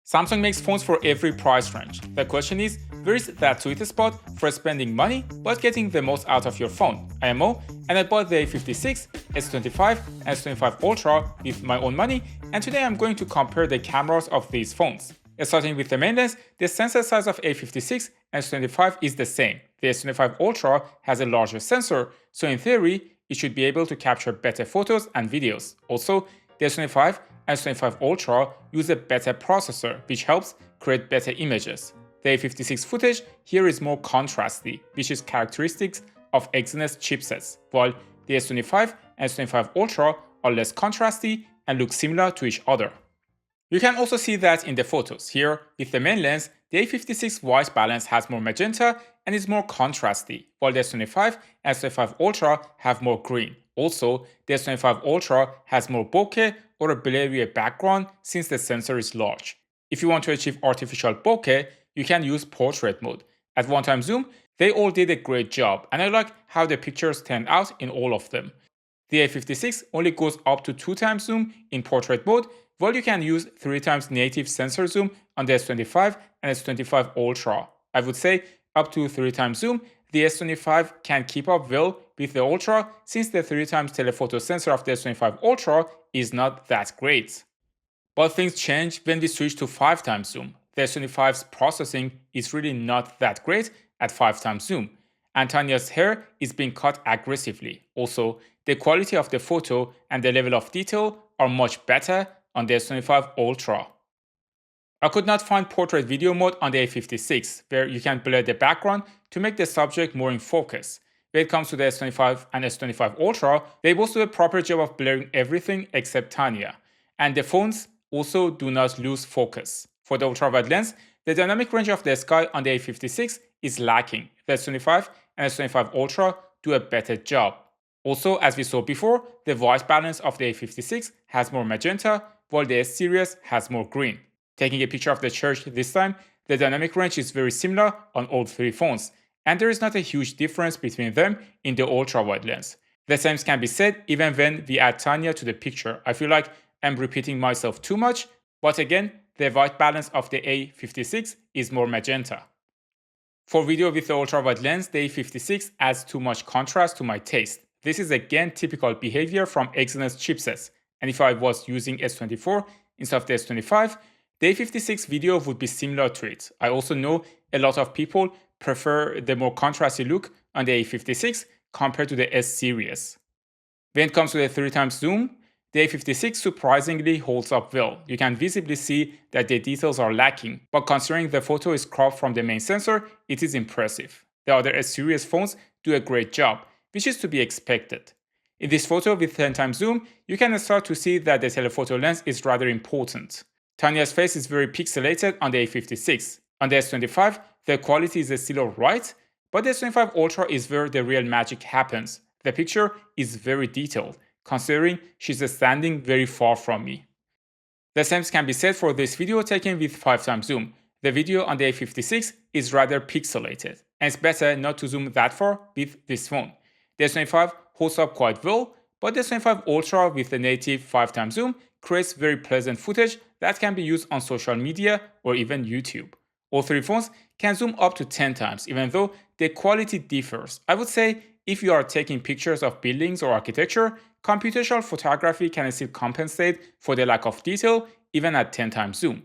Samsung makes phones for every price range. The question is, where is that sweet spot for spending money but getting the most out of your phone? I am Mo, and I bought the A56, S25 and S25 Ultra with my own money, and today I'm going to compare the cameras of these phones. Starting with the main lens, the sensor size of A56 and S25 is the same. The S25 Ultra has a larger sensor, so in theory, it should be able to capture better photos and videos. Also, the S25 and S25 Ultra use a better processor, which helps create better images. The A56 footage here is more contrasty, which is characteristics of Exynos chipsets, while the S25 and S25 Ultra are less contrasty and look similar to each other. You can also see that in the photos. Here, with the main lens, the A56 white balance has more magenta and is more contrasty, while the S25 and S25 Ultra have more green. Also, the S25 Ultra has more bokeh or a blurrier background since the sensor is large. If you want to achieve artificial bokeh, you can use portrait mode. At one-time zoom, they all did a great job, and I like how the pictures turned out in all of them. The A56 only goes up to 2x zoom in portrait mode, while you can use 3x native sensor zoom on the S25 and S25 Ultra. I would say up to 3x zoom, the S25 can keep up well with the Ultra since the 3x telephoto sensor of the S25 Ultra is not that great. But things change when we switch to 5x zoom. The S25's processing is really not that great at 5x zoom, and Tanya's hair is being cut aggressively. Also, the quality of the photo and the level of detail are much better on the S25 Ultra. I could not find portrait video mode on the A56, where you can blur the background to make the subject more in focus. When it comes to the S25 and S25 Ultra, they both do a proper job of blurring everything except Tanya, and the phones also do not lose focus. For the ultrawide lens, the dynamic range of the sky on the A56 is lacking. The S25 and S25 Ultra do a better job. Also, as we saw before, the white balance of the A56 has more magenta, while the S series has more green. Taking a picture of the church this time, the dynamic range is very similar on all three phones, and there is not a huge difference between them in the ultrawide lens. The same can be said even when we add Tanya to the picture. I feel like I'm repeating myself too much, but again, the white balance of the A56 is more magenta. For video with the ultrawide lens, the A56 adds too much contrast to my taste. This is again typical behavior from Exynos chipsets, and if I was using S24 instead of the S25, the A56 video would be similar to it. I also know a lot of people prefer the more contrasty look on the A56 compared to the S series. When it comes to the 3x zoom, the A56 surprisingly holds up well. You can visibly see that the details are lacking, but considering the photo is cropped from the main sensor, it is impressive. The other S series phones do a great job, which is to be expected. In this photo with 10x zoom, you can start to see that the telephoto lens is rather important. Tanya's face is very pixelated on the A56. On the S25, the quality is still alright, but the S25 Ultra is where the real magic happens. The picture is very detailed, considering she's standing very far from me. The same can be said for this video taken with 5x zoom. The video on the A56 is rather pixelated, and it's better not to zoom that far with this phone. The S25 holds up quite well, but the S25 Ultra with the native 5x zoom creates very pleasant footage that can be used on social media or even YouTube. All three phones can zoom up to 10 times, even though the quality differs. I would say if you are taking pictures of buildings or architecture, computational photography can still compensate for the lack of detail even at 10x zoom.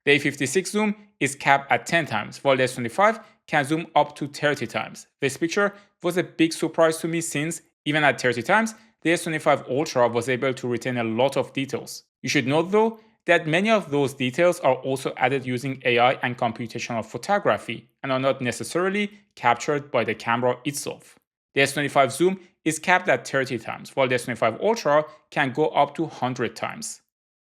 The A56 zoom is capped at 10 times, while the S25 can zoom up to 30 times. This picture was a big surprise to me since, even at 30 times, the S25 Ultra was able to retain a lot of details. You should note though that many of those details are also added using AI and computational photography and are not necessarily captured by the camera itself. The S25 zoom is capped at 30 times, while the S25 Ultra can go up to 100 times.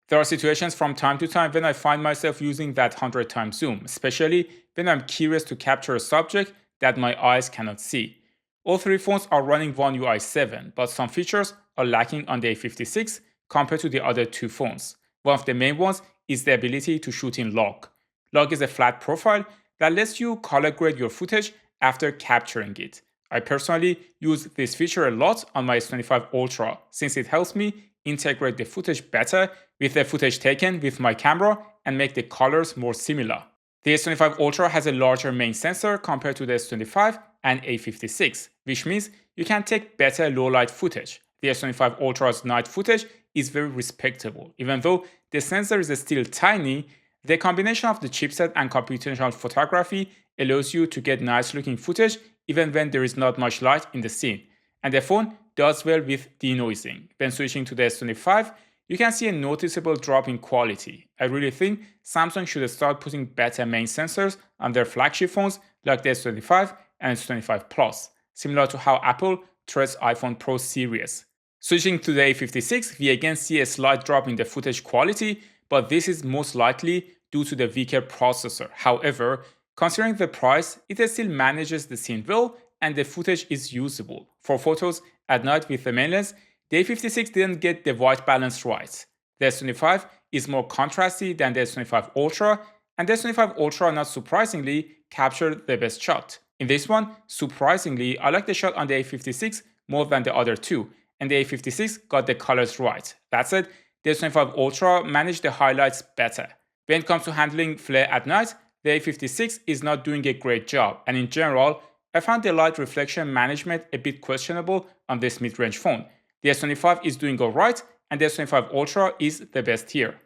There are situations from time to time when I find myself using that 100x zoom, especially when I'm curious to capture a subject that my eyes cannot see. All three phones are running One UI 7, but some features are lacking on the A56 compared to the other two phones. One of the main ones is the ability to shoot in log. Log is a flat profile that lets you color grade your footage after capturing it. I personally use this feature a lot on my S25 Ultra since it helps me integrate the footage better with the footage taken with my camera and make the colors more similar. The S25 Ultra has a larger main sensor compared to the S25 and A56, which means you can take better low-light footage. The S25 Ultra's night footage is very respectable. Even though the sensor is still tiny, the combination of the chipset and computational photography allows you to get nice-looking footage even when there is not much light in the scene. And the phone does well with denoising. When switching to the S25, you can see a noticeable drop in quality. I really think Samsung should start putting better main sensors on their flagship phones like the S25 and S25 Plus, similar to how Apple treats iPhone Pro series. Switching to the A56, we again see a slight drop in the footage quality, but this is most likely due to the weaker processor. However, considering the price, it still manages the scene well and the footage is usable. For photos at night with the main lens, the A56 didn't get the white balance right. The S25 is more contrasty than the S25 Ultra, and the S25 Ultra, not surprisingly, captured the best shot. In this one, surprisingly, I like the shot on the A56 more than the other two, and the A56 got the colors right. That said, the S25 Ultra managed the highlights better. When it comes to handling flare at night, the A56 is not doing a great job, and in general, I found the light reflection management a bit questionable on this mid-range phone. The S25 is doing alright, and the S25 Ultra is the best here.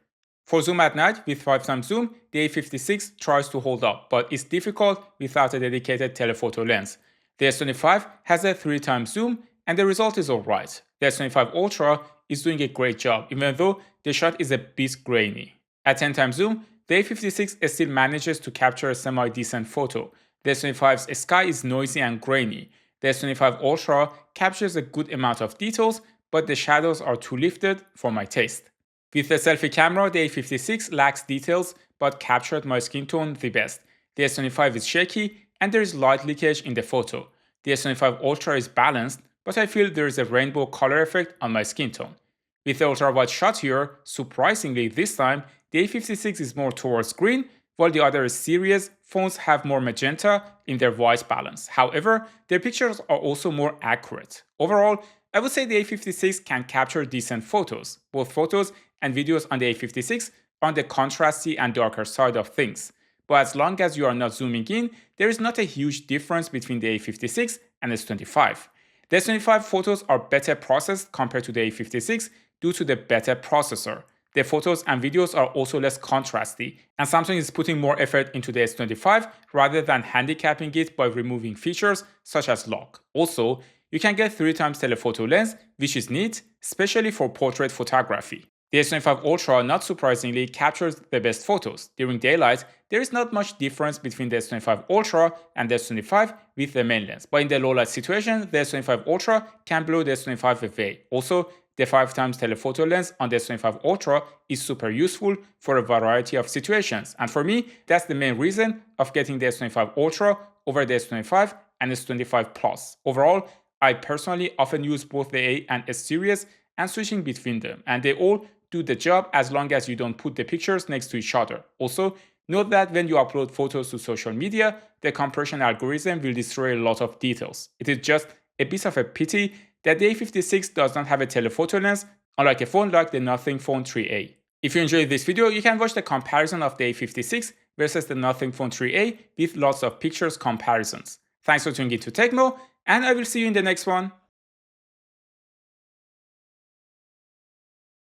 For zoom at night with 5x zoom, the A56 tries to hold up, but it's difficult without a dedicated telephoto lens. The S25 has a 3x zoom, and the result is alright. The S25 Ultra is doing a great job, even though the shot is a bit grainy. At 10x zoom, the A56 still manages to capture a semi-decent photo. The S25's sky is noisy and grainy. The S25 Ultra captures a good amount of details, but the shadows are too lifted for my taste. With the selfie camera, the A56 lacks details but captured my skin tone the best. The S25 is shaky and there is light leakage in the photo. The S25 Ultra is balanced, but I feel there is a rainbow color effect on my skin tone. With the ultra-wide shot here, surprisingly this time, the A56 is more towards green, while the other series phones have more magenta in their white balance. However, their pictures are also more accurate. Overall, I would say the A56 can capture decent photos. Both photos and videos on the A56 are on the contrasty and darker side of things. But as long as you are not zooming in, there is not a huge difference between the A56 and S25. The S25 photos are better processed compared to the A56 due to the better processor. The photos and videos are also less contrasty, and Samsung is putting more effort into the S25 rather than handicapping it by removing features such as lock. Also, you can get 3x telephoto lens, which is neat, especially for portrait photography. The S25 Ultra, not surprisingly, captures the best photos. During daylight, there is not much difference between the S25 Ultra and the S25 with the main lens, but in the low light situation, the S25 Ultra can blow the S25 away. Also, the 5x telephoto lens on the S25 Ultra is super useful for a variety of situations, and for me, that's the main reason of getting the S25 Ultra over the S25 and S25 Plus. Overall, I personally often use both the A and S series and switching between them, and they all do the job as long as you don't put the pictures next to each other. Also, note that when you upload photos to social media, the compression algorithm will destroy a lot of details. It is just a bit of a pity that the A56 does not have a telephoto lens, unlike a phone like the Nothing Phone 3a. If you enjoyed this video, you can watch the comparison of the A56 versus the Nothing Phone 3a with lots of pictures comparisons. Thanks for tuning in to Techno, and I will see you in the next one.